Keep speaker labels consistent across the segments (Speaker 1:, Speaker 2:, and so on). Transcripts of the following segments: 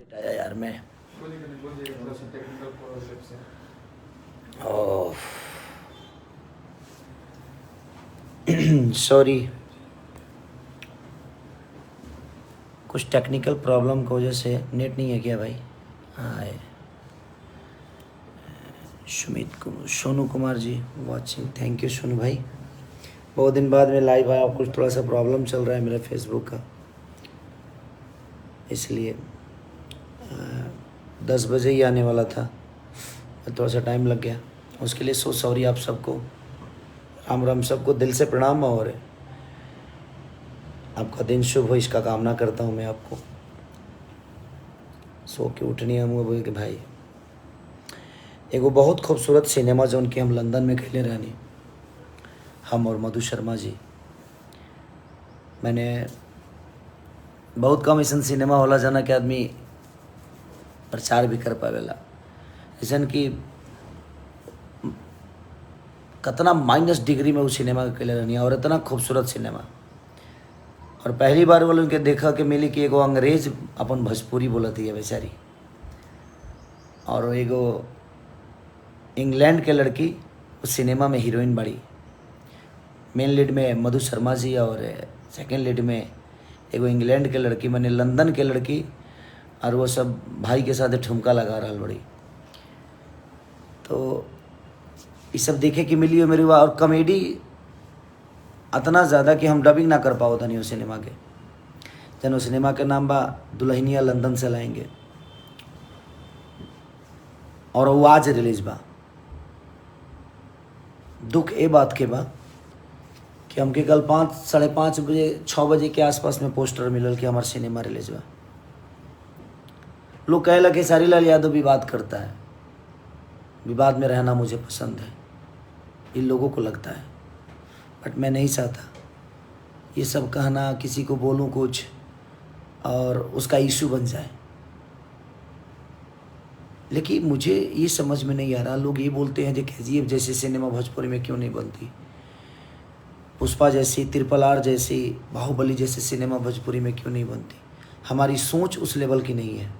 Speaker 1: बताया यार मैं। सॉरी, कुछ टेक्निकल प्रॉब्लम की वजह से नेट नहीं है क्या भाई? हाय Sonu Kumar ji watching, thank you Sonu भाई। बहुत दिन बाद में लाइव आया, कुछ थोड़ा सा प्रॉब्लम चल रहा है मेरा फेसबुक का, इसलिए 10 बजे ही आने वाला था, थोड़ा सा टाइम लग गया। उसके लिए सो सॉरी आप सबको। राम राम सबको, दिल से प्रणाम। और आपका दिन शुभ हो इसका कामना करता हूँ मैं आपको। सो के उठनी हम बोल के भाई एगो बहुत खूबसूरत सिनेमा जो उनके हम लंदन में खेले रहनी, हम और मधु शर्मा जी। मैंने बहुत कम ऐसा सिनेमा होला जना के आदमी प्रचार भी कर पावेला, जैसन कि कितना माइनस डिग्री में वो सिनेमा खेले रहनी और इतना खूबसूरत सिनेमा। और पहली बार वालों के देखा कि मिली कि एगो अंग्रेज अपन भोजपुरी बोलती है बेचारी, और एगो इंग्लैंड के लड़की उस सिनेमा में हीरोइन बड़ी। मेन लीड में मधु शर्मा जी और सेकंड लीड में एगो इंग्लैंड के लड़की, मैंने लंदन के लड़की, और वो सब भाई के साथ ठुमका लगा रहा बड़ी। तो ये सब देखे कि मिली मेरी और कॉमेडी इतना ज़्यादा कि हम डबिंग ना कर पाओ था नहीं उस सिनेमा के। जन उस सिनेमा के नाम बा दुल्हनिया लंदन से लाएंगे, और वो आज रिलीज बा। दुख ए बात के बा कि हमके कल 5 साढ़े 5 बजे 6 बजे के आसपास में पोस्टर मिलल कि हमार सिनेमा रिलीज बा। लोग कहे लगे सारी लाल यादव विवाद करता है, विवाद में रहना मुझे पसंद है, इन लोगों को लगता है, बट मैं नहीं चाहता ये सब कहना, किसी को बोलूं कुछ और उसका इशू बन जाए। लेकिन मुझे ये समझ में नहीं आ रहा, लोग ये बोलते हैं कि KGF जैसी सिनेमा भोजपुरी में क्यों नहीं बनती, पुष्पा जैसी, ट्रिपल R जैसी, बाहुबली जैसी सिनेमा भोजपुरी में क्यों नहीं बनती। हमारी सोच उस लेवल की नहीं है,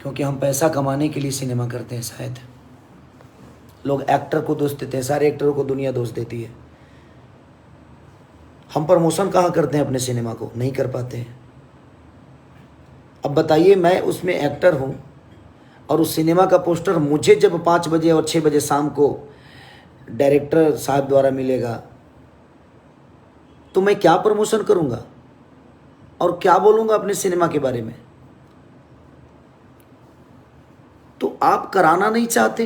Speaker 1: क्योंकि हम पैसा कमाने के लिए सिनेमा करते हैं। शायद लोग एक्टर को दोष देते हैं, सारे एक्टरों को दुनिया दोष देती है। हम प्रमोशन कहाँ करते हैं अपने सिनेमा को, नहीं कर पाते हैं। अब बताइए, मैं उसमें एक्टर हूँ और उस सिनेमा का पोस्टर मुझे जब 5 बजे और 6 बजे शाम को डायरेक्टर साहब द्वारा मिलेगा, तो मैं क्या प्रमोशन करूँगा और क्या बोलूँगा अपने सिनेमा के बारे में। तो आप कराना नहीं चाहते।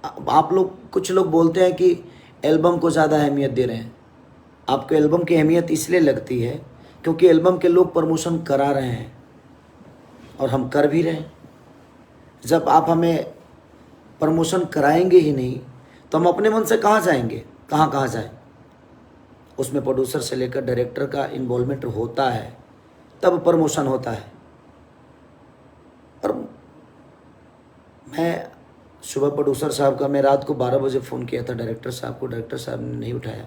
Speaker 1: आप लोग, कुछ लोग बोलते हैं कि एल्बम को ज़्यादा अहमियत दे रहे हैं। आपको एल्बम की अहमियत इसलिए लगती है क्योंकि एल्बम के लोग प्रमोशन करा रहे हैं और हम कर भी रहे हैं। जब आप हमें प्रमोशन कराएंगे ही नहीं तो हम अपने मन से कहाँ जाएंगे, कहाँ जाएं। उसमें प्रोड्यूसर से लेकर डायरेक्टर का इन्वॉल्वमेंट होता है, तब प्रमोशन होता है। और मैं सुबह प्रोड्यूसर साहब का, मैं रात को 12 बजे फ़ोन किया था डायरेक्टर साहब को, डायरेक्टर साहब ने नहीं उठाया।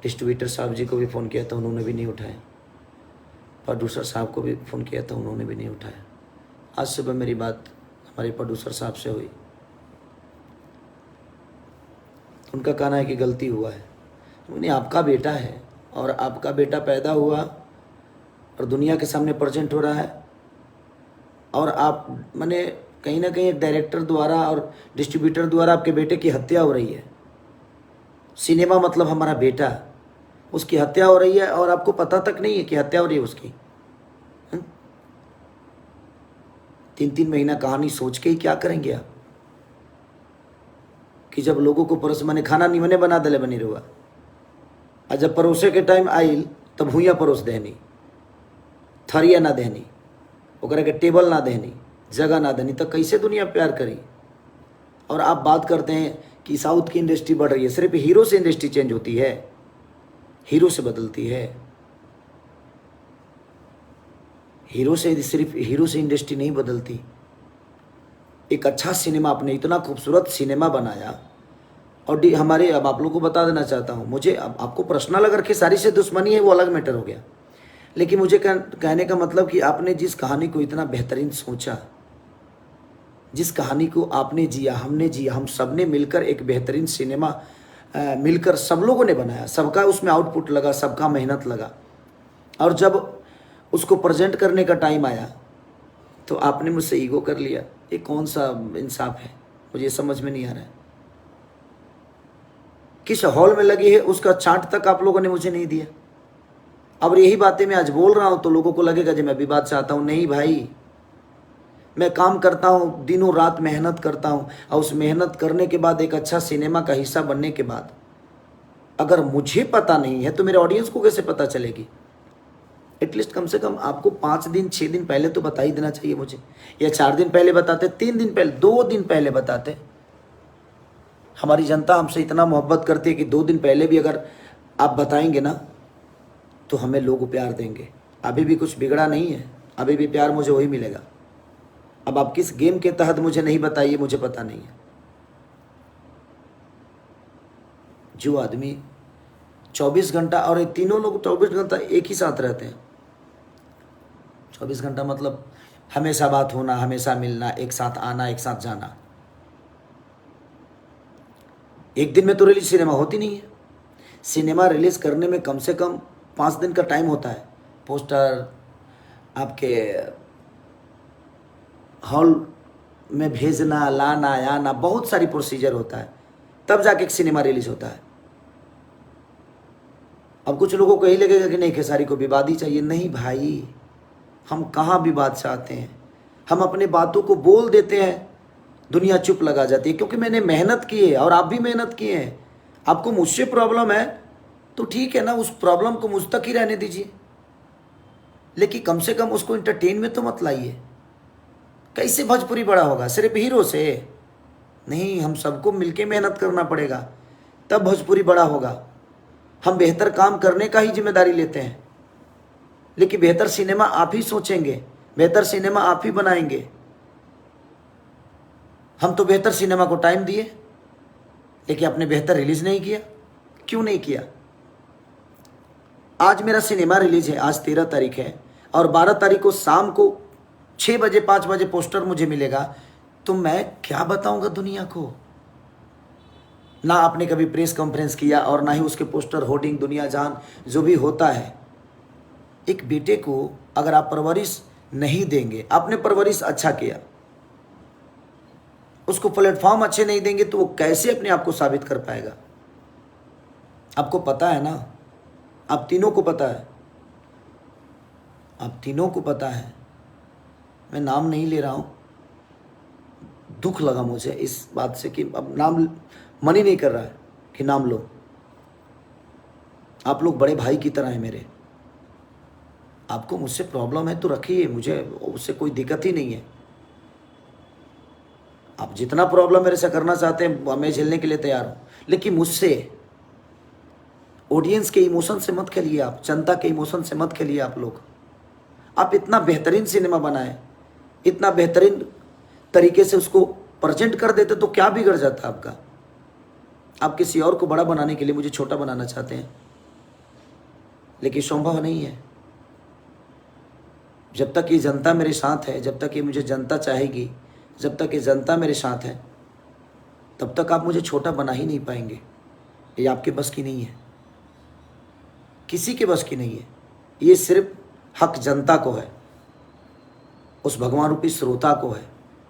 Speaker 1: डिस्ट्रीब्यूटर साहब जी को भी फ़ोन किया था, उन्होंने भी नहीं उठाया। प्रोड्यूसर साहब को भी फ़ोन किया था, उन्होंने भी नहीं उठाया। आज सुबह मेरी बात हमारे प्रोड्यूसर साहब से हुई, उनका कहना है कि गलती हुआ है। उन्हें आपका बेटा है और आपका बेटा पैदा हुआ और दुनिया के सामने प्रेजेंट हो रहा है, और आप माने कहीं ना कहीं एक डायरेक्टर द्वारा और डिस्ट्रीब्यूटर द्वारा आपके बेटे की हत्या हो रही है। सिनेमा मतलब हमारा बेटा, उसकी हत्या हो रही है और आपको पता तक नहीं है कि हत्या हो रही है उसकी। 3-3 महीना कहानी सोच के ही क्या करेंगे आप, कि जब लोगों को परोस मैंने खाना निमने बना दले बनी रुआ, और जब परोसे के टाइम आइल तब भूया परोस देनी, थरिया ना देनी, ओकरा के टेबल ना देनी, जगह ना देनी, तो कैसे दुनिया प्यार करी। और आप बात करते हैं कि साउथ की इंडस्ट्री बढ़ रही है। सिर्फ हीरो से इंडस्ट्री चेंज होती है, हीरो से बदलती है। हीरो से, सिर्फ हीरो से इंडस्ट्री नहीं बदलती। एक अच्छा सिनेमा, आपने इतना खूबसूरत सिनेमा बनाया, और हमारे, अब आप लोगों को बता देना चाहता हूँ, मुझे अब आपको पर्सनल अगर खेसारी से दुश्मनी है वो अलग मैटर हो गया, लेकिन मुझे कहने का मतलब कि आपने जिस कहानी को इतना बेहतरीन सोचा, जिस कहानी को आपने जिया, हमने जिया, हम सब ने मिलकर एक बेहतरीन सिनेमा मिलकर सब लोगों ने बनाया, सबका उसमें आउटपुट लगा, सबका मेहनत लगा, और जब उसको प्रेजेंट करने का टाइम आया तो आपने मुझसे ईगो कर लिया। ये कौन सा इंसाफ है? मुझे समझ में नहीं आ रहा है। किस हॉल में लगी है उसका चार्ट तक आप लोगों ने मुझे नहीं दिया। अब यही बातें मैं आज बोल रहा हूं तो लोगों को लगेगा जी मैं विवाद चाहता हूं। नहीं भाई, मैं काम करता हूं, दिनों रात मेहनत करता हूं, और उस मेहनत करने के बाद एक अच्छा सिनेमा का हिस्सा बनने के बाद अगर मुझे पता नहीं है तो मेरे ऑडियंस को कैसे पता चलेगी? एटलीस्ट कम से कम आपको 5 दिन 6 दिन पहले तो बता ही देना चाहिए मुझे, या 4 दिन पहले बताते, 3 दिन पहले, 2 दिन पहले बताते। हमारी जनता हमसे इतना मोहब्बत करती है कि 2 दिन पहले भी अगर आप बताएंगे ना तो हमें लोग प्यार देंगे। अभी भी कुछ बिगड़ा नहीं है, अभी भी प्यार मुझे वही मिलेगा। अब आप किस गेम के तहत मुझे नहीं बताइए, मुझे पता नहीं है। जो आदमी 24 घंटा, और ये तीनों लोग 24 घंटा एक ही साथ रहते हैं। 24 घंटा मतलब हमेशा बात होना, हमेशा मिलना, एक साथ आना, एक साथ जाना। एक दिन में तो रिलीज सिनेमा होती नहीं है। सिनेमा रिलीज करने में कम से कम 5 दिन का टाइम होता है। पोस्टर आपके हॉल में भेजना, लाना, आना, बहुत सारी प्रोसीजर होता है, तब जाके एक सिनेमा रिलीज होता है। अब कुछ लोगों को यही लगेगा कि नहीं खेसारी को विवाद ही चाहिए। नहीं भाई, हम कहाँ विवाद चाहते हैं? हम अपने बातों को बोल देते हैं, दुनिया चुप लगा जाती है, क्योंकि मैंने मेहनत की है और आप भी मेहनत किए हैं। आपको मुझसे प्रॉब्लम है तो ठीक है ना, उस प्रॉब्लम को मुझ तक ही रहने दीजिए, लेकिन कम से कम उसको इंटरटेन में तो मत लाइए। कैसे भोजपुरी बड़ा होगा? सिर्फ हीरो से नहीं, हम सबको मिलके मेहनत करना पड़ेगा, तब भोजपुरी बड़ा होगा। हम बेहतर काम करने का ही जिम्मेदारी लेते हैं, लेकिन बेहतर सिनेमा आप ही सोचेंगे, बेहतर सिनेमा आप ही बनाएंगे। हम तो बेहतर सिनेमा को टाइम दिए, लेकिन आपने बेहतर रिलीज नहीं किया। क्यों नहीं किया? आज मेरा सिनेमा रिलीज है, आज 13 तारीख है, और 12 तारीख को शाम को 6 बजे 5 बजे पोस्टर मुझे मिलेगा, तो मैं क्या बताऊंगा दुनिया को? ना आपने कभी प्रेस कॉन्फ्रेंस किया, और ना ही उसके पोस्टर, होर्डिंग, दुनिया जान जो भी होता है। एक बेटे को अगर आप परवरिश नहीं देंगे, आपने परवरिश अच्छा किया, उसको प्लेटफॉर्म अच्छे नहीं देंगे तो वो कैसे अपने आप को साबित कर पाएगा? आपको पता है ना, आप तीनों को पता है, आप तीनों को पता है। मैं नाम नहीं ले रहा हूं, दुख लगा मुझे इस बात से कि अब नाम मन ही नहीं कर रहा है कि नाम लो। आप लोग बड़े भाई की तरह हैं मेरे। आपको मुझसे प्रॉब्लम है तो रखिए, मुझे उससे कोई दिक्कत ही नहीं है। आप जितना प्रॉब्लम मेरे से करना चाहते हैं मैं झेलने के लिए तैयार हूं, लेकिन मुझसे ऑडियंस के इमोशन से मत खेलिए, आप जनता के इमोशन से मत खेलिए। आप लोग, आप इतना बेहतरीन सिनेमा बनाए, इतना बेहतरीन तरीके से उसको प्रेजेंट कर देते तो क्या बिगड़ जाता आपका? आप किसी और को बड़ा बनाने के लिए मुझे छोटा बनाना चाहते हैं, लेकिन संभव नहीं है। जब तक ये जनता मेरे साथ है, जब तक ये मुझे जनता चाहेगी, जब तक ये जनता मेरे साथ है, तब तक आप मुझे छोटा बना ही नहीं पाएंगे। ये आपके बस की नहीं है, किसी के बस की नहीं है। ये सिर्फ हक जनता को है, उस भगवान रूपी श्रोता को है,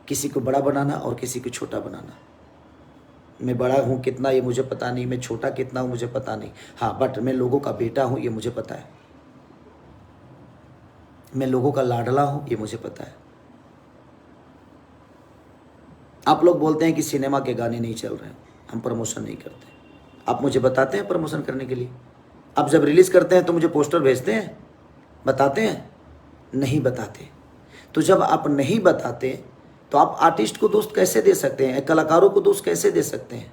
Speaker 1: किसी को बड़ा बनाना और किसी को छोटा बनाना। मैं बड़ा हूँ कितना ये मुझे पता नहीं, मैं छोटा कितना हूँ मुझे पता नहीं। हाँ, बट मैं लोगों का बेटा हूँ ये मुझे पता है, मैं लोगों का लाडला हूँ ये मुझे पता है। आप लोग बोलते हैं कि सिनेमा के गाने नहीं चल रहे हैं, हम प्रमोशन नहीं करते। आप मुझे बताते हैं प्रमोशन करने के लिए? आप जब रिलीज़ करते हैं तो मुझे पोस्टर भेजते हैं, बताते हैं? नहीं बताते। तो जब आप नहीं बताते तो आप आर्टिस्ट को दोस्त कैसे दे सकते हैं, कलाकारों को दोस्त कैसे दे सकते हैं?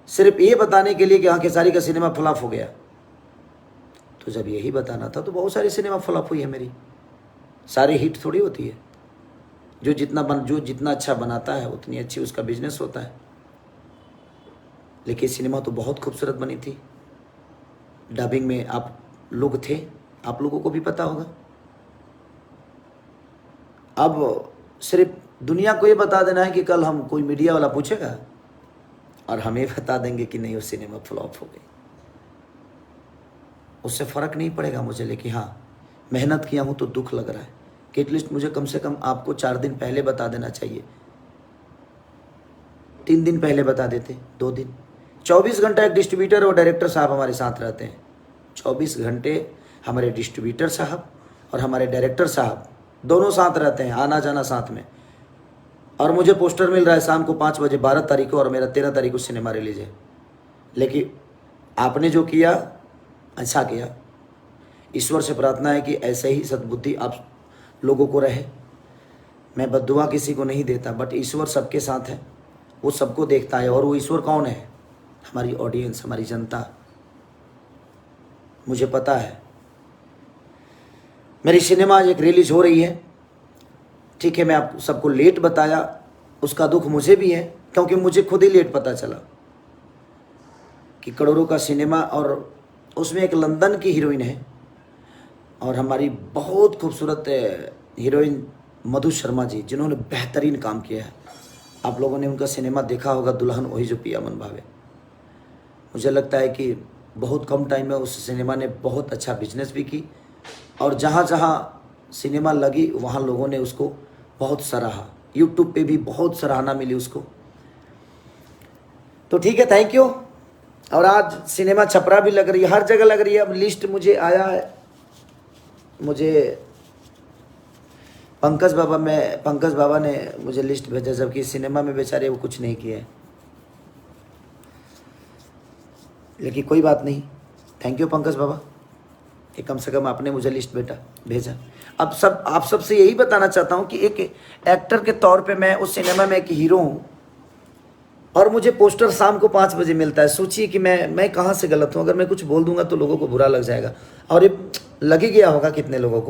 Speaker 1: सिर्फ ये बताने के लिए कि हाँ खेसारी का सिनेमा फ्लॉप हो गया। तो जब यही बताना था तो बहुत सारी सिनेमा फ्लॉप हुई है मेरी, सारी हिट थोड़ी होती है। जो जितना अच्छा बनाता है उतनी अच्छी उसका बिजनेस होता है। लेकिन सिनेमा तो बहुत खूबसूरत बनी थी। डबिंग में आप लोग थे, आप लोगों को भी पता होगा। अब सिर्फ दुनिया को ये बता देना है कि कल हम कोई मीडिया वाला पूछेगा और हम ये बता देंगे कि नहीं वो सिनेमा फ्लॉप हो गई, उससे फ़र्क नहीं पड़ेगा मुझे। लेकिन हाँ, मेहनत किया हूँ तो दुख लग रहा है कि एटलीस्ट मुझे कम से कम आपको 4 दिन पहले बता देना चाहिए, 3 दिन पहले बता देते, 2 दिन। 24 घंटा एक डिस्ट्रीब्यूटर और डायरेक्टर साहब हमारे साथ रहते हैं। 24 घंटे हमारे डिस्ट्रीब्यूटर साहब और हमारे डायरेक्टर साहब दोनों साथ रहते हैं, आना जाना साथ में। और मुझे पोस्टर मिल रहा है शाम को 5 बजे 12 तारीख को, और मेरा 13 तारीख को सिनेमा रिलीज है। लेकिन आपने जो किया अच्छा किया। ईश्वर से प्रार्थना है कि ऐसे ही सद्बुद्धि आप लोगों को रहे। मैं बद्दुआ किसी को नहीं देता, बट ईश्वर सबके साथ है, वो सबको देखता है। और वो ईश्वर कौन है? हमारी ऑडियंस, हमारी जनता। मुझे पता है मेरी सिनेमा एक रिलीज हो रही है, ठीक है। मैं आप सबको लेट बताया, उसका दुख मुझे भी है, क्योंकि मुझे खुद ही लेट पता चला कि करोड़ों का सिनेमा, और उसमें एक लंदन की हीरोइन है और हमारी बहुत खूबसूरत हीरोइन मधु शर्मा जी, जिन्होंने बेहतरीन काम किया है। आप लोगों ने उनका सिनेमा देखा होगा, दुल्हन वही जो पिया मन भावे। मुझे लगता है कि बहुत कम टाइम में उस सिनेमा ने बहुत अच्छा बिजनेस भी की, और जहाँ जहाँ सिनेमा लगी वहाँ लोगों ने उसको बहुत सराहा। यूट्यूब पे भी बहुत सराहना मिली उसको। तो ठीक है, थैंक यू। और आज सिनेमा छपरा भी लग रही है, हर जगह लग रही है। अब लिस्ट मुझे आया है, मुझे पंकज बाबा ने मुझे लिस्ट भेजा, जबकि सिनेमा में बेचारे वो कुछ नहीं किए। लेकिन कोई बात नहीं, थैंक यू पंकज बाबा कि कम से कम आपने मुझे लिस्ट भेजा। अब आप सबसे यही बताना चाहता हूँ कि एक एक्टर के तौर पे मैं उस सिनेमा में एक हीरो हूँ, और मुझे पोस्टर शाम को 5 बजे मिलता है। सोचिए कि मैं कहाँ से गलत हूँ। अगर मैं कुछ बोल दूंगा तो लोगों को बुरा लग जाएगा, और ये लग ही गया होगा कितने लोगों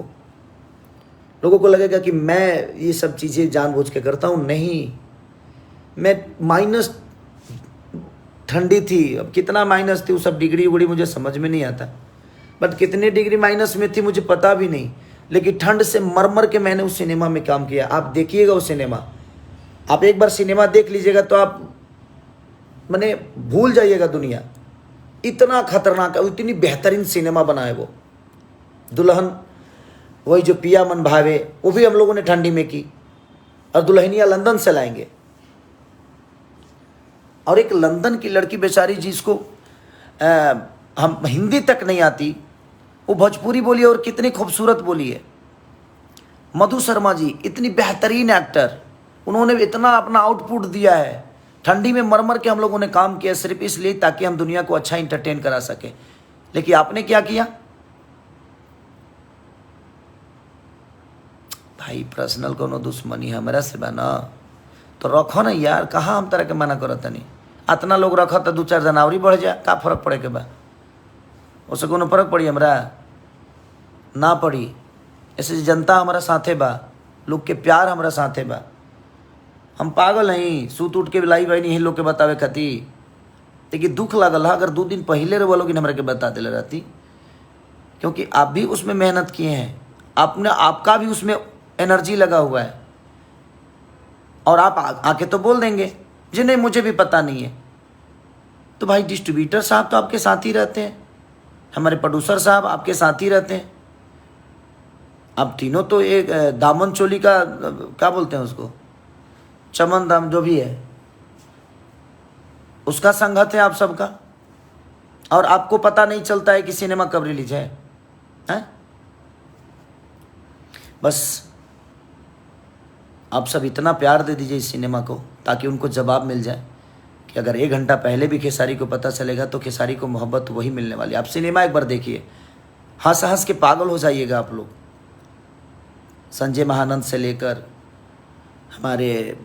Speaker 1: को लगेगा कि मैं ये सब चीज़ें जानबूझ के करता हूँ। नहीं, मैं माइनस ठंडी थी, अब कितना माइनस थी वो सब डिग्री उगड़ी मुझे समझ में नहीं आता, बट कितने डिग्री माइनस में थी मुझे पता भी नहीं। लेकिन ठंड से मर के मैंने उस सिनेमा में काम किया। आप देखिएगा वो सिनेमा, आप एक बार सिनेमा देख लीजिएगा तो आप मैंने भूल जाइएगा दुनिया। इतना खतरनाक है, इतनी बेहतरीन सिनेमा बना है वो। दुल्हन वही जो पिया मन भावे, वो भी हम लोगों ने ठंडी में की, और दुल्हनिया लंदन से लाएंगे। और एक लंदन की लड़की बेचारी जिसको हम हिंदी तक नहीं आती, वो भोजपुरी बोली और कितनी खूबसूरत बोली है। मधु शर्मा जी इतनी बेहतरीन एक्टर, उन्होंने इतना अपना आउटपुट दिया है। ठंडी में मर के हम लोगों ने काम किया सिर्फ इसलिए ताकि हम दुनिया को अच्छा इंटरटेन करा सके। लेकिन आपने क्या किया भाई? पर्सनल कोनो दुश्मनी हमारा से बना तो रखो ना यार, कहाँ हम तरह के मना करत नहीं। इतना लोग रखा तो 2-4 जनवरी बढ़ जाए, का फर्क पड़े के बा? उससे कोनो फर्क पड़ी हमरा ना पड़ी। ऐसे जनता हमारा साथे बा, लोग के प्यार हमारा साथे बा। हम पागल नहीं सूत उठ के लाई भाई नहीं लोग के बतावे खाती। लेकिन दुख लगल है, अगर 2 दिन पहले रे बोलोगी हमरा के बता दिले रहती, क्योंकि आप भी उसमें मेहनत किए हैं, आपका भी उसमें एनर्जी लगा हुआ है। और आप आके तो बोल देंगे जी नहीं मुझे भी पता नहीं है। तो भाई डिस्ट्रीब्यूटर साहब तो आपके साथ ही रहते हैं, हमारे प्रोड्यूसर साहब आपके साथ ही रहते हैं। आप तीनों तो एक दामन चोली का क्या बोलते हैं उसको, चमन दाम जो भी है उसका संगत है आप सबका। और आपको पता नहीं चलता है कि सिनेमा कब रिलीज है? बस आप सब इतना प्यार दे दीजिए इस सिनेमा को, ताकि उनको जवाब मिल जाए कि अगर 1 घंटा पहले भी खेसारी को पता चलेगा तो खेसारी को मोहब्बत वही मिलने वाली। आप सिनेमा एक बार देखिए, हंस हंस के पागल हो जाइएगा आप लोग। संजय महानंद से लेकर हमारे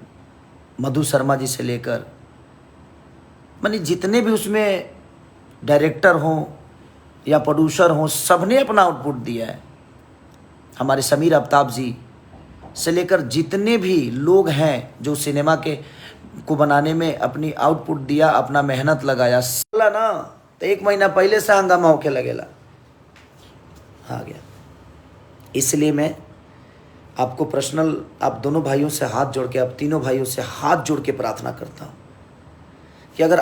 Speaker 1: मधु शर्मा जी से लेकर मानी जितने भी उसमें डायरेक्टर हों या प्रोड्यूसर हों, सबने अपना आउटपुट दिया है। हमारे समीर आफ्ताब जी से लेकर जितने भी लोग हैं जो सिनेमा को बनाने में अपनी आउटपुट दिया, अपना मेहनत लगाया। ना तो 1 महीना पहले से हंगामा होके लगेला आ गया। इसलिए मैं आपको पर्सनल, आप दोनों भाइयों से हाथ जोड़ के, आप तीनों भाइयों से हाथ जोड़ के प्रार्थना करता हूँ कि अगर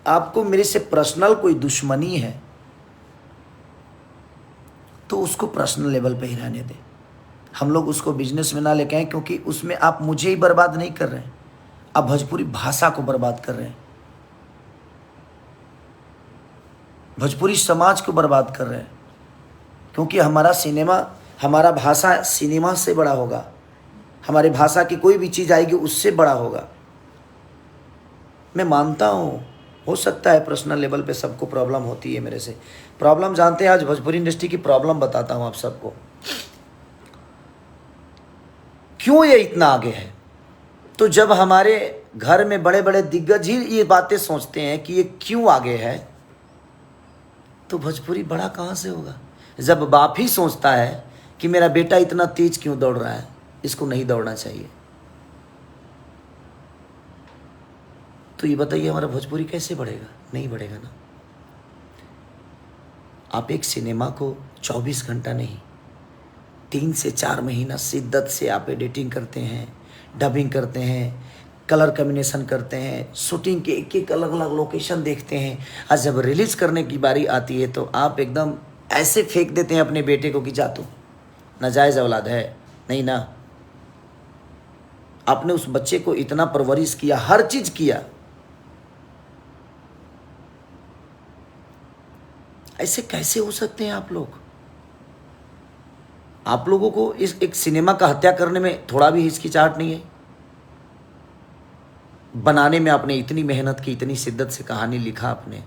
Speaker 1: आपको मेरे से पर्सनल कोई दुश्मनी है तो उसको पर्सनल लेवल पे ही रहने दें। हम लोग उसको बिजनेस में ना लेके आए, क्योंकि उसमें आप मुझे ही बर्बाद नहीं कर रहे हैं, आप भोजपुरी भाषा को बर्बाद कर रहे हैं, भोजपुरी समाज को बर्बाद कर रहे हैं। क्योंकि हमारा सिनेमा, हमारा भाषा सिनेमा से बड़ा होगा, हमारी भाषा की कोई भी चीज़ आएगी उससे बड़ा होगा। मैं मानता हूँ, हो सकता है पर्सनल लेवल पे सबको प्रॉब्लम होती है मेरे से। प्रॉब्लम जानते हैं, आज भोजपुरी इंडस्ट्री की प्रॉब्लम बताता हूँ आप सबको, क्यों ये इतना आगे है। तो जब हमारे घर में बड़े बड़े दिग्गज ही ये बातें सोचते हैं कि ये क्यों आगे है, तो भोजपुरी बड़ा कहाँ से होगा। जब बाप ही सोचता है कि मेरा बेटा इतना तेज क्यों दौड़ रहा है, इसको नहीं दौड़ना चाहिए, तो ये बताइए हमारा भोजपुरी कैसे बढ़ेगा? नहीं बढ़ेगा ना। आप एक सिनेमा को 24 घंटा नहीं, 3 से 4 महीना शिद्दत से आप एडिटिंग करते हैं, डबिंग करते हैं, कलर कॉम्बिनेशन करते हैं, शूटिंग के एक एक अलग अलग लोकेशन देखते हैं, और जब रिलीज करने की बारी आती है तो आप एकदम ऐसे फेंक देते हैं अपने बेटे को कि जा तू नाजायज औलाद है। नहीं ना, आपने उस बच्चे को इतना परवरिश किया, हर चीज किया, ऐसे कैसे हो सकते हैं आप लोग? आप लोगों को इस एक सिनेमा का हत्या करने में थोड़ा भी हिचकिचाहट नहीं है? बनाने में आपने इतनी मेहनत की, इतनी शिद्दत से कहानी लिखा आपने,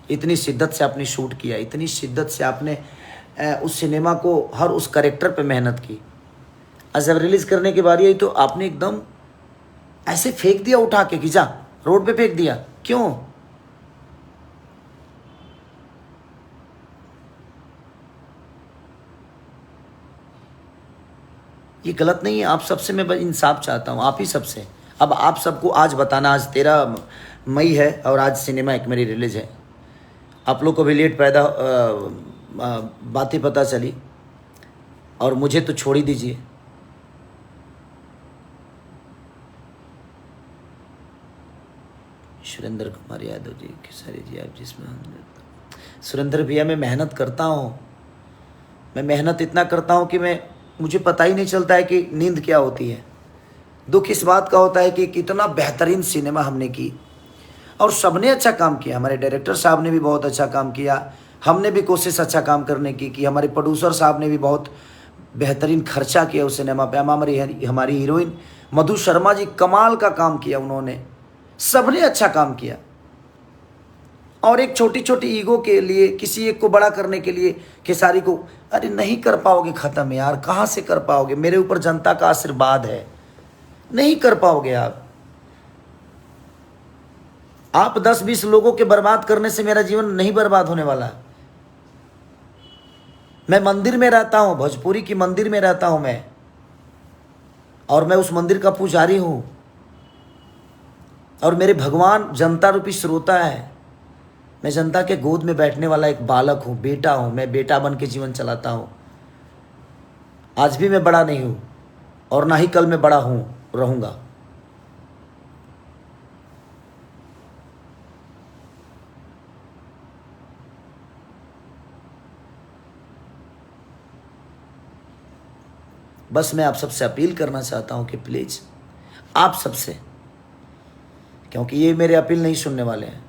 Speaker 1: इतनी शिद्दत से आपने शूट किया, इतनी शिद्दत से आपने उस सिनेमा को हर उस कैरेक्टर पे मेहनत की, और जब रिलीज करने की बारी आई तो आपने एकदम ऐसे फेंक दिया उठा के कि जा, रोड पे फेंक दिया। क्यों? ये गलत नहीं है। आप सबसे मैं इंसाफ चाहता हूँ, आप ही सबसे। अब आप सबको आज बताना, आज 13 मई है और आज सिनेमा एक मेरी रिलीज है। आप लोग को भी लेट पैदा बातें पता चली, और मुझे तो छोड़ ही दीजिए। सुरेंद्र कुमार यादव जी, खेसारी जी, आप जिसमें सुरेंद्र भैया, मैं मेहनत करता हूँ, मैं मेहनत इतना करता हूँ कि मुझे पता ही नहीं चलता है कि नींद क्या होती है। दुख इस बात का होता है कि कितना बेहतरीन सिनेमा हमने की, और सबने अच्छा काम किया। हमारे डायरेक्टर साहब ने भी बहुत अच्छा काम किया, हमने भी कोशिश अच्छा काम करने की हमारे प्रोड्यूसर साहब ने भी बहुत बेहतरीन खर्चा किया उस सिनेमा पे। हमारी हीरोइन मधु शर्मा जी कमाल का काम किया उन्होंने, सबने अच्छा काम किया। और एक छोटी छोटी ईगो के लिए, किसी एक को बड़ा करने के लिए खेसारी को, अरे नहीं कर पाओगे ख़त्म यार, कहाँ से कर पाओगे? मेरे ऊपर जनता का आशीर्वाद है, नहीं कर पाओगे आप 10-20 लोगों के बर्बाद करने से मेरा जीवन नहीं बर्बाद होने वाला। मैं मंदिर में रहता हूं, भोजपुरी की मंदिर में रहता हूं मैं, और मैं उस मंदिर का पुजारी हूं, और मेरे भगवान जनता रूपी श्रोता है। मैं जनता के गोद में बैठने वाला एक बालक हूं, बेटा हूं। मैं बेटा बन के जीवन चलाता हूं। आज भी मैं बड़ा नहीं हूं, और ना ही कल मैं बड़ा रहूंगा। बस मैं आप सबसे अपील करना चाहता हूं कि प्लीज आप सबसे, क्योंकि ये मेरे अपील नहीं सुनने वाले हैं,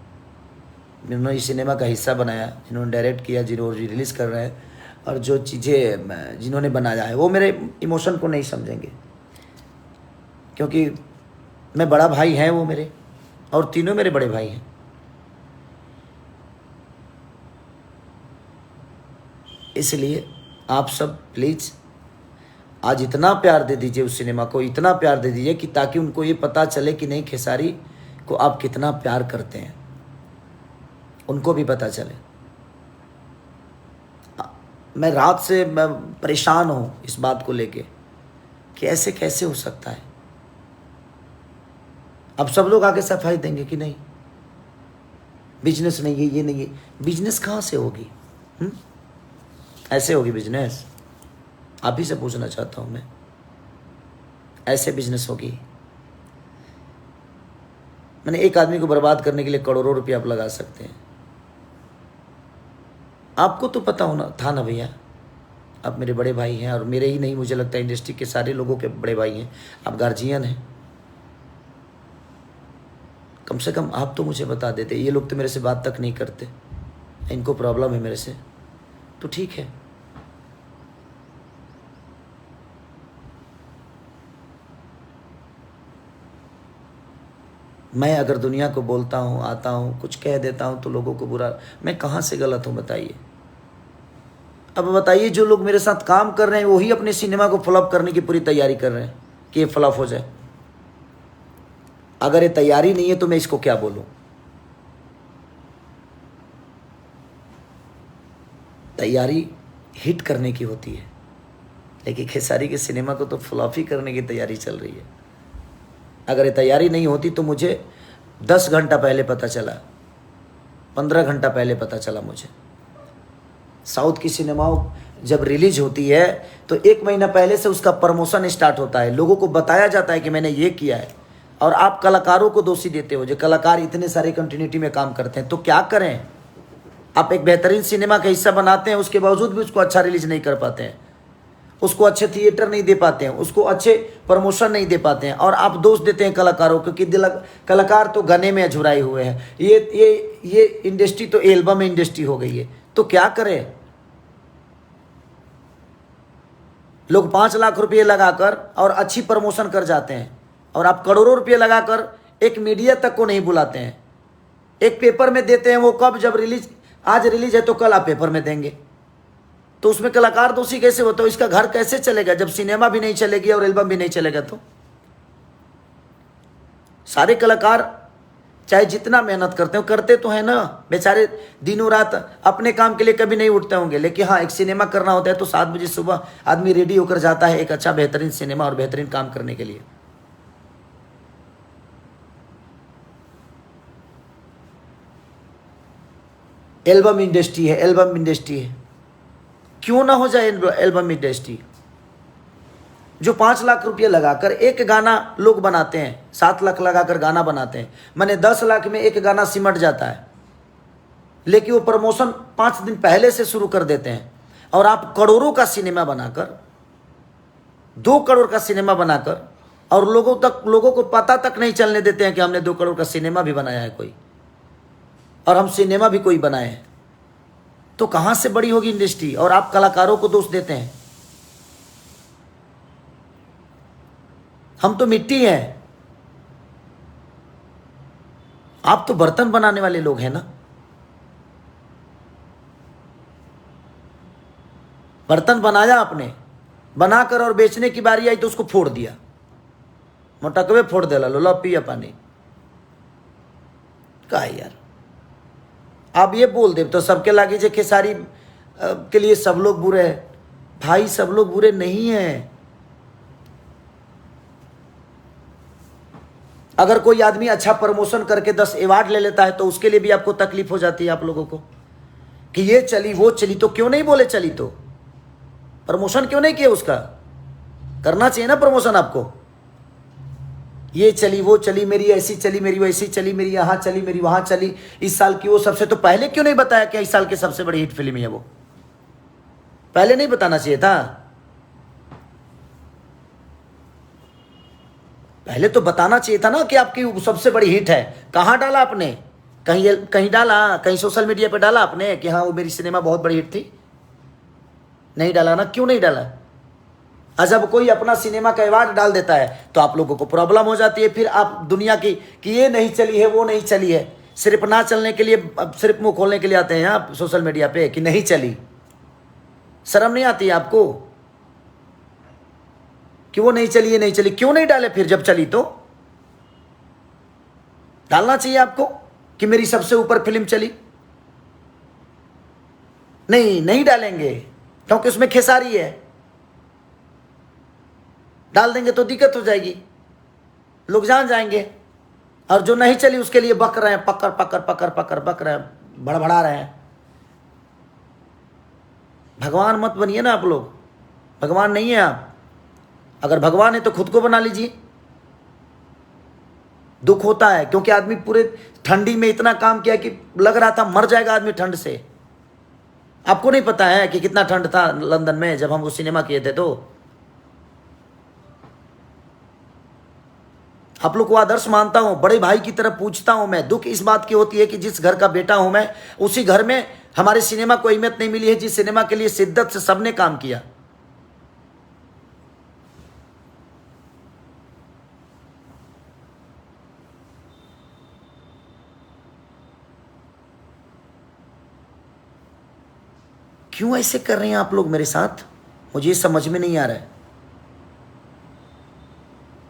Speaker 1: जिन्होंने इस सिनेमा का हिस्सा बनाया, जिन्होंने डायरेक्ट किया, जिन्होंने रिलीज़ कर रहे हैं, और जो चीज़ें जिन्होंने बनाया है, वो मेरे इमोशन को नहीं समझेंगे। क्योंकि मैं बड़ा भाई हैं वो मेरे, और तीनों मेरे बड़े भाई हैं। इसलिए आप सब प्लीज़ आज इतना प्यार दे दीजिए उस सिनेमा को, इतना प्यार दे दीजिए कि ताकि उनको ये पता चले कि नहीं, खेसारी को आप कितना प्यार करते हैं, उनको भी पता चले। मैं रात से परेशान हूँ इस बात को लेके कि ऐसे कैसे हो सकता है। अब सब लोग आगे सफाई देंगे कि नहीं, बिजनेस नहीं है, ये नहीं है। बिजनेस कहाँ से होगी? ऐसे होगी बिजनेस? आप ही से पूछना चाहता हूँ मैं, ऐसे बिजनेस होगी? मैंने एक आदमी को बर्बाद करने के लिए करोड़ों रुपये आप लगा सकते हैं। आपको तो पता होना था ना भैया, आप मेरे बड़े भाई हैं, और मेरे ही नहीं, मुझे लगता है इंडस्ट्री के सारे लोगों के बड़े भाई हैं, आप गार्जियन हैं। कम से कम आप तो मुझे बता देते। ये लोग तो मेरे से बात तक नहीं करते, इनको प्रॉब्लम है मेरे से, तो ठीक है। मैं अगर दुनिया को बोलता हूँ, आता हूँ, कुछ कह देता हूँ तो लोगों को बुरा, मैं कहाँ से गलत हूँ बताइए? अब बताइए, जो लोग मेरे साथ काम कर रहे हैं वही अपने सिनेमा को फ्लॉप करने की पूरी तैयारी कर रहे हैं कि ये फ्लॉप हो जाए। अगर ये तैयारी नहीं है तो मैं इसको क्या बोलूं? तैयारी हिट करने की होती है, लेकिन खेसारी के सिनेमा को तो फ्लॉप ही करने की तैयारी चल रही है। अगर ये तैयारी नहीं होती तो मुझे 10 घंटा पहले पता चला, 15 घंटा पहले पता चला मुझे। साउथ की सिनेमाओं जब रिलीज होती है तो 1 महीना पहले से उसका प्रमोशन स्टार्ट होता है, लोगों को बताया जाता है कि मैंने ये किया है। और आप कलाकारों को दोषी देते हो, जो कलाकार इतने सारे कंटिन्यूटी में काम करते हैं, तो क्या करें? आप एक बेहतरीन सिनेमा का हिस्सा बनाते हैं, उसके बावजूद भी उसको अच्छा रिलीज नहीं कर पाते हैं, उसको अच्छे थिएटर नहीं दे पाते हैं, उसको अच्छे प्रमोशन नहीं दे पाते हैं, और आप दोष देते हैं कलाकारों को कि कलाकार तो गाने में अझुराए हुए हैं। ये इंडस्ट्री तो एल्बम इंडस्ट्री हो गई है, तो क्या करें? लोग 5 लाख रुपये लगाकर और अच्छी प्रमोशन कर जाते हैं, और आप करोड़ों रुपये लगाकर एक मीडिया तक को नहीं बुलाते हैं। एक पेपर में देते हैं, वो कब? जब रिलीज, आज रिलीज है तो कल आप पेपर में देंगे, तो उसमें कलाकार दोषी कैसे होता है? इसका घर कैसे चलेगा जब सिनेमा भी नहीं चलेगी और एल्बम भी नहीं चलेगा? तो सारे कलाकार चाहे जितना मेहनत करते हो, करते तो है ना बेचारे, दिनों रात अपने काम के लिए कभी नहीं उठते होंगे, लेकिन हाँ, एक सिनेमा करना होता है तो 7 बजे सुबह आदमी रेडी होकर जाता है एक अच्छा बेहतरीन सिनेमा और बेहतरीन काम करने के लिए। एल्बम इंडस्ट्री है, एल्बम इंडस्ट्री है, क्यों ना हो जाए एल्बम इंडस्ट्री? जो 5 लाख रुपये लगाकर एक गाना लोग बनाते हैं, 7 लाख लगाकर गाना बनाते हैं, मैंने 10 लाख में एक गाना सिमट जाता है, लेकिन वो प्रमोशन 5 दिन पहले से शुरू कर देते हैं। और आप करोड़ों का सिनेमा बनाकर, 2 करोड़ का सिनेमा बनाकर, और लोगों को पता तक नहीं चलने देते हैं कि हमने 2 करोड़ का सिनेमा भी बनाया है कोई, और हम सिनेमा भी कोई बनाए हैं, तो कहां से बड़ी होगी इंडस्ट्री? और आप कलाकारों को दोष देते हैं। हम तो मिट्टी हैं, आप तो बर्तन बनाने वाले लोग हैं ना। बर्तन बनाया आपने, बनाकर और बेचने की बारी आई तो उसको फोड़ दिया, मोटकवे फोड़ दिला, लो पिया पानी का यार। आप ये बोल दे तो सबके लागे जे खेसारी के लिए सब लोग बुरे हैं। भाई, सब लोग बुरे नहीं हैं। अगर कोई आदमी अच्छा प्रमोशन करके 10 अवार्ड ले लेता है तो उसके लिए भी आपको तकलीफ हो जाती है, आप लोगों को, कि ये चली वो चली। तो क्यों नहीं बोले चली? तो प्रमोशन क्यों नहीं किया उसका? करना चाहिए ना प्रमोशन आपको। ये चली वो चली, मेरी ऐसी चली, मेरी वैसी चली, मेरी यहाँ चली, मेरी वहाँ चली, इस साल की वो सबसे, तो पहले क्यों नहीं बताया कि इस साल की सबसे बड़ी हिट फिल्म है वो? पहले नहीं बताना चाहिए था? पहले तो बताना चाहिए था ना कि आपकी सबसे बड़ी हिट है। कहाँ डाला आपने? कहीं डाला? कहीं सोशल मीडिया पे डाला आपने कि हाँ वो मेरी सिनेमा बहुत बड़ी हिट थी? नहीं डाला ना। क्यों नहीं डाला? जब कोई अपना सिनेमा का अवार्ड डाल देता है तो आप लोगों को प्रॉब्लम हो जाती है। फिर आप दुनिया की कि ये नहीं चली है, वो नहीं चली है, सिर्फ ना चलने के लिए, सिर्फ मुंह खोलने के लिए आते हैं आप सोशल मीडिया पे कि नहीं चली। शर्म नहीं आती है आपको कि वो नहीं चली, ये नहीं चली? क्यों नहीं डाले फिर? जब चली तो डालना चाहिए आपको कि मेरी सबसे ऊपर फिल्म चली। नहीं डालेंगे क्योंकि उसमें खेसारी है। डाल देंगे तो दिक्कत हो जाएगी, लोग जान जाएंगे। और जो नहीं चली उसके लिए बक रहे हैं, पकड़ बक रहे हैं, भड़बड़ा रहे हैं। भगवान मत बनिए ना आप लोग, भगवान नहीं है आप। अगर भगवान है तो खुद को बना लीजिए। दुख होता है क्योंकि आदमी पूरे ठंडी में इतना काम किया कि लग रहा था मर जाएगा आदमी ठंड से। आपको नहीं पता है कि कितना ठंड था लंदन में जब हम वो सिनेमा किए थे। तो आप लोग को आदर्श मानता हूं, बड़े भाई की तरह पूछता हूं मैं। दुख इस बात की होती है कि जिस घर का बेटा हूं मैं, उसी घर में हमारे सिनेमा को अहमियत नहीं मिली है, जिस सिनेमा के लिए शिद्दत से सबने काम किया। क्यों ऐसे कर रहे हैं आप लोग मेरे साथ, मुझे समझ में नहीं आ रहा है।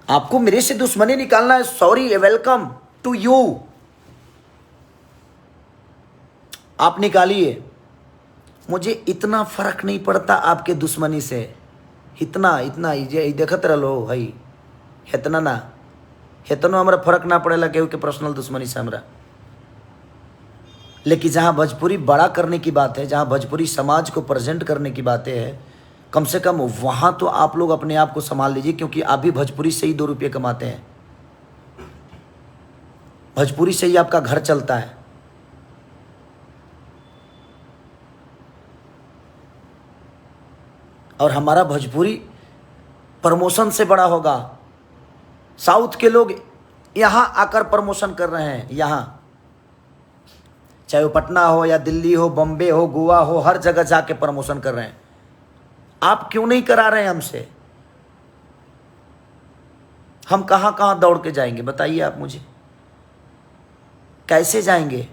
Speaker 1: आपको मेरे से दुश्मनी निकालना है, सॉरी, वेलकम टू यू, आप निकालिए। मुझे इतना फर्क नहीं पड़ता आपके दुश्मनी से, इतना इतना ये देखत रहो भाई, इतना ना इतना हमारा फर्क ना पड़ेला केहू के पर्सनल दुश्मनी से हमरा। लेकिन जहाँ भोजपुरी बड़ा करने की बात है, जहाँ भोजपुरी समाज को प्रेजेंट करने की बातें हैं, कम से कम वहाँ तो आप लोग अपने आप को संभाल लीजिए, क्योंकि आप भी भोजपुरी से ही 2 रुपये कमाते हैं, भोजपुरी से ही आपका घर चलता है। और हमारा भोजपुरी प्रमोशन से बड़ा होगा। साउथ के लोग यहाँ आकर प्रमोशन कर रहे हैं, यहाँ चाहे वो पटना हो या दिल्ली हो, बॉम्बे हो, गोवा हो, हर जगह जाके प्रमोशन कर रहे हैं। आप क्यों नहीं करा रहे हैं हमसे? हम कहाँ कहाँ दौड़ के जाएंगे बताइए आप मुझे, कैसे जाएंगे?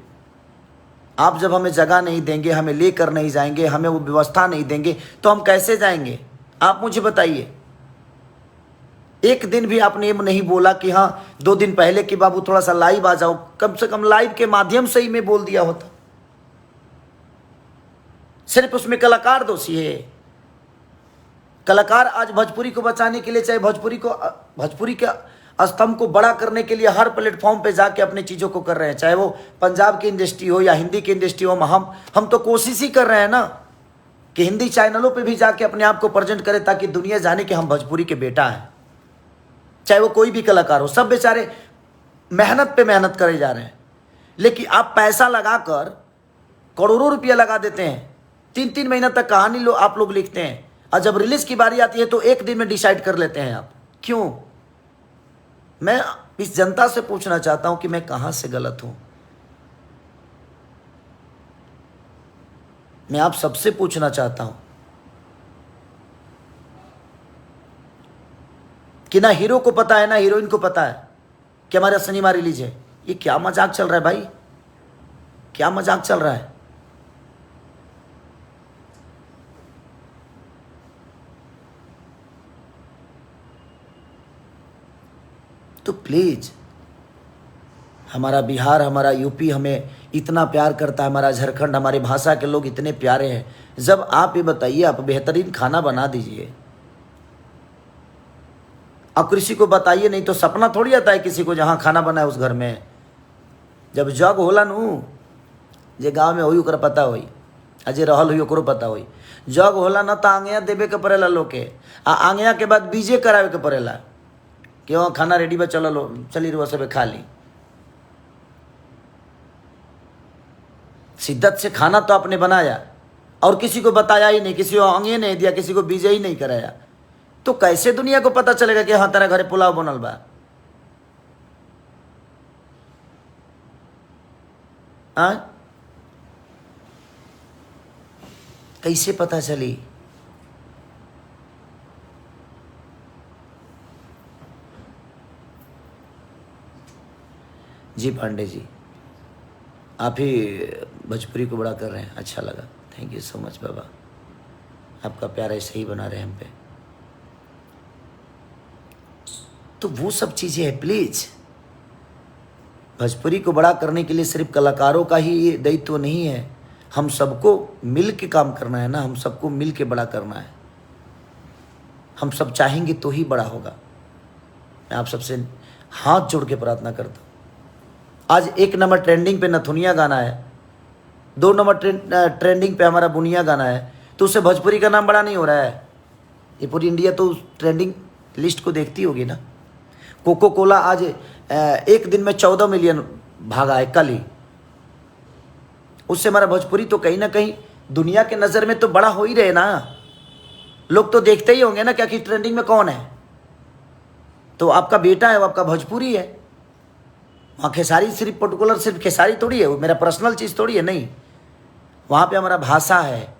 Speaker 1: आप जब हमें जगह नहीं देंगे, हमें लेकर नहीं जाएंगे, हमें वो व्यवस्था नहीं देंगे, तो हम कैसे जाएंगे? आप मुझे बताइए। एक दिन भी आपने ये नहीं बोला कि हाँ 2 दिन पहले कि बाबू थोड़ा सा लाइव आ जाओ, कम से कम लाइव के माध्यम से ही मैं बोल दिया होता। सिर्फ उसमें कलाकार दोषी है। कलाकार आज भोजपुरी को बचाने के लिए, चाहे भोजपुरी के स्तंभ को बड़ा करने के लिए हर प्लेटफॉर्म पे जाके अपनी चीज़ों को कर रहे हैं, चाहे वो पंजाब की इंडस्ट्री हो या हिंदी की इंडस्ट्री हो। हम तो कोशिश ही कर रहे हैं ना कि हिंदी चैनलों पे भी जाके अपने आप को प्रेजेंट करें, ताकि दुनिया जाने कि हम भोजपुरी के बेटा हैं। चाहे वो कोई भी कलाकार हो, सब बेचारे मेहनत पे मेहनत करे जा रहे हैं। लेकिन आप पैसा लगाकर करोड़ों रुपया लगा देते हैं, 3-3 महीना तक कहानी आप लोग लिखते हैं, और जब रिलीज की बारी आती है तो 1 दिन में डिसाइड कर लेते हैं आप। क्यों? मैं इस जनता से पूछना चाहता हूं कि मैं कहां से गलत हूं। मैं आप सबसे पूछना चाहता हूं कि ना हीरो को पता है ना हीरोइन को पता है कि हमारा सिनेमा रिलीज है। ये क्या मजाक चल रहा है भाई, क्या मजाक चल रहा है? तो प्लीज, हमारा बिहार, हमारा यूपी हमें इतना प्यार करता है, हमारा झारखंड, हमारे भाषा के लोग इतने प्यारे हैं। जब आप ये बताइए, आप बेहतरीन खाना बना दीजिए, आप किसी को बताइए, नहीं तो सपना थोड़ी आता है किसी को जहाँ खाना बना है उस घर में। जब जग होला नू, जे गाँव में होई ओकरा पता होई, अजे रहल हुई ओकरो पता होई। जग होला ना तो आंगिया देवे के पड़ेला लोग के, आ आंगिया के बाद बीजे करावे के पड़ेला कि वहाँ खाना रेडी बा, चलो लो चली रुआ सब खा ली। शिद्दत से खाना तो आपने बनाया और किसी को बताया ही नहीं, किसी को आंगिया नहीं दिया, किसी को बीजे ही नहीं कराया, तो कैसे दुनिया को पता चलेगा कि हाँ तेरा घरे पुलाव बनल बा? हाँ, कैसे पता चली? जी पांडे जी, आप ही भोजपुरी को बड़ा कर रहे हैं, अच्छा लगा, थैंक यू सो मच बाबा। आपका प्यार ऐसे ही बना रहे हम पे। तो वो सब चीज़ें हैं। प्लीज, भोजपुरी को बड़ा करने के लिए सिर्फ कलाकारों का ही ये दायित्व नहीं है, हम सबको मिल के काम करना है ना, हम सबको मिल के बड़ा करना है। हम सब चाहेंगे तो ही बड़ा होगा। मैं आप सबसे हाथ जोड़ के प्रार्थना करता हूँ। आज 1 नंबर ट्रेंडिंग पे नथुनिया गाना है, 2 नंबर ट्रेंडिंग पे हमारा बुनिया गाना है, तो उससे भोजपुरी का नाम बड़ा नहीं हो रहा है। ये पूरी इंडिया तो ट्रेंडिंग लिस्ट को देखती होगी ना। कोको कोला आज एक दिन में 14 मिलियन भागा है कल ही। उससे हमारा भोजपुरी तो कहीं ना कहीं दुनिया के नज़र में तो बड़ा हो ही रहे ना। लोग तो देखते ही होंगे ना क्या कि ट्रेंडिंग में कौन है। तो आपका बेटा है वो आपका भोजपुरी है। वहाँ खेसारी सिर्फ पर्टिकुलर सिर्फ खेसारी थोड़ी है, वो मेरा पर्सनल चीज़ थोड़ी है, नहीं। वहाँ पे हमारा भाषा है,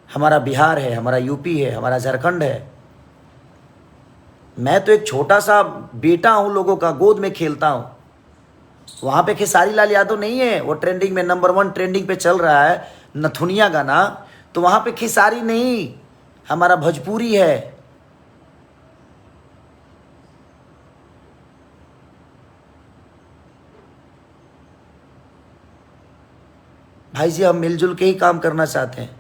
Speaker 1: हमारा बिहार है, हमारा यूपी है, हमारा झारखंड है। मैं तो एक छोटा सा बेटा हूँ, लोगों का गोद में खेलता हूँ। वहाँ पे खेसारी लाल यादव नहीं है, वो ट्रेंडिंग में नंबर 1 ट्रेंडिंग पे चल रहा है नथुनिया गाना, तो वहाँ पे खेसारी नहीं, हमारा भोजपुरी है। भाई जी हम मिलजुल के ही काम करना चाहते हैं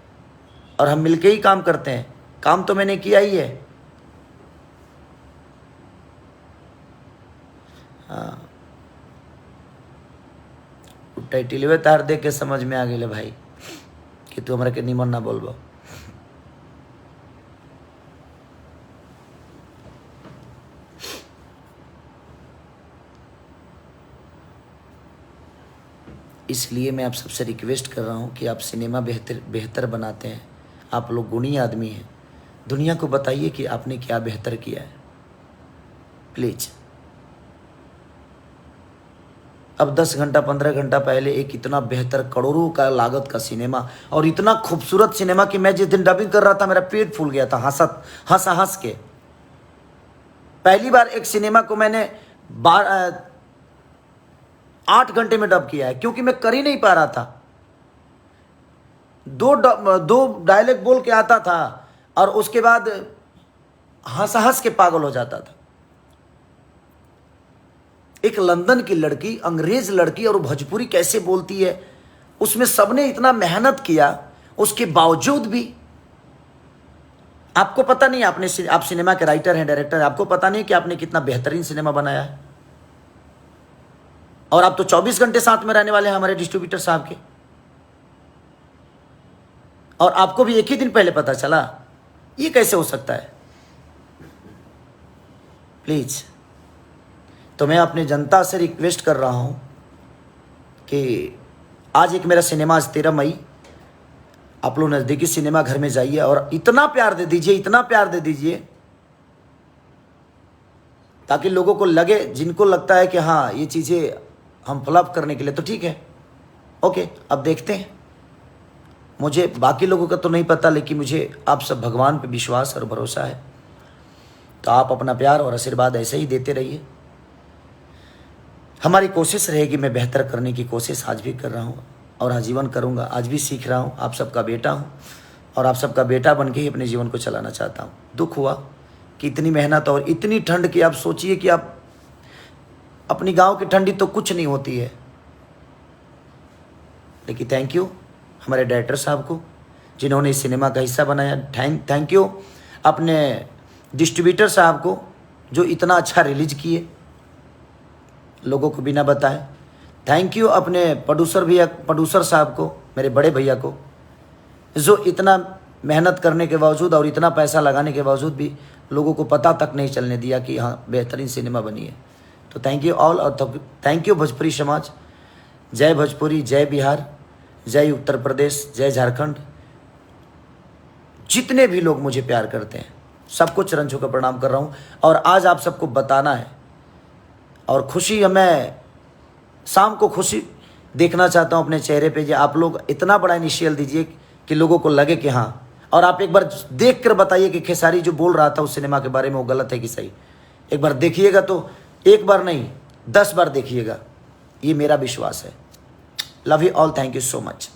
Speaker 1: और हम मिलके ही काम करते हैं। काम तो मैंने किया ही है। हाँ, टाइटिलवे तार देख के समझ में आ गए भाई कि तू हमारे के निमन ना बोलबो। इसलिए मैं आप सबसे रिक्वेस्ट कर रहा हूँ कि आप सिनेमा बेहतर बनाते हैं, आप लोग गुणी आदमी हैं, दुनिया को बताइए कि आपने क्या बेहतर किया है प्लीज़। अब 10 घंटा 15 घंटा पहले एक इतना बेहतर करोड़ों का लागत का सिनेमा और इतना खूबसूरत सिनेमा कि मैं जिस दिन डबिंग कर रहा था मेरा पेट फूल गया था हंस के। पहली बार एक सिनेमा को मैंने 8 घंटे में डब किया है, क्योंकि मैं कर ही नहीं पा रहा था। दो डायलॉग बोल के आता था और उसके बाद हंस के पागल हो जाता था। एक लंदन की लड़की, अंग्रेज लड़की, और भोजपुरी कैसे बोलती है, उसमें सबने इतना मेहनत किया, उसके बावजूद भी आपको पता नहीं, आप सिनेमा के राइटर हैं, डायरेक्टर हैं, आपको पता नहीं कि आपने कितना बेहतरीन सिनेमा बनाया है। और आप तो 24 घंटे साथ में रहने वाले हैं हमारे डिस्ट्रीब्यूटर साहब के, और आपको भी एक ही दिन पहले पता चला। ये कैसे हो सकता है? प्लीज, तो मैं अपने जनता से रिक्वेस्ट कर रहा हूं कि आज एक मेरा सिनेमा, आज 13 मई, आप लोग नज़दीकी सिनेमा घर में जाइए और इतना प्यार दे दीजिए, इतना प्यार दे दीजिए, ताकि लोगों को लगे, जिनको लगता है कि हाँ ये चीज़ें हम फ्लॉप करने के लिए, तो ठीक है, ओके, अब देखते हैं। मुझे बाकी लोगों का तो नहीं पता, लेकिन मुझे आप सब भगवान पे विश्वास और भरोसा है। तो आप अपना प्यार और आशीर्वाद ऐसे ही देते रहिए। हमारी कोशिश रहेगी, मैं बेहतर करने की कोशिश आज भी कर रहा हूँ और आजीवन करूँगा। आज भी सीख रहा हूँ, आप सबका बेटा हूँ और आप सबका बेटा बन के ही अपने जीवन को चलाना चाहता हूँ। दुख हुआ कि इतनी मेहनत और इतनी ठंड की, आप सोचिए कि आप अपनी गांव की ठंडी तो कुछ नहीं होती है, लेकिन थैंक यू हमारे डायरेक्टर साहब को जिन्होंने इस सिनेमा का हिस्सा बनाया। थैंक यू अपने डिस्ट्रीब्यूटर साहब को जो इतना अच्छा रिलीज किए लोगों को बिना बताए। थैंक यू अपने प्रोड्यूसर साहब को, मेरे बड़े भैया को, जो इतना मेहनत करने के बावजूद और इतना पैसा लगाने के बावजूद भी लोगों को पता तक नहीं चलने दिया कि हाँ बेहतरीन सिनेमा बनी है। तो थैंक यू ऑल, और थैंक यू भोजपुरी समाज। जय भोजपुरी, जय बिहार, जय उत्तर प्रदेश, जय झारखंड। जितने भी लोग मुझे प्यार करते हैं सबको चरण छू कर प्रणाम कर रहा हूँ। और आज आप सबको बताना है और खुशी, मैं शाम को खुशी देखना चाहता हूँ अपने चेहरे पे। जो आप लोग इतना बड़ा इनिशियल दीजिए कि लोगों को लगे कि हाँ, और आप एक बार देख कर बताइए कि खेसारी जो बोल रहा था उस सिनेमा के बारे में वो गलत है कि सही। एक बार देखिएगा, तो एक बार नहीं 10 बार देखिएगा, ये मेरा विश्वास है। Love you all, thank you so much.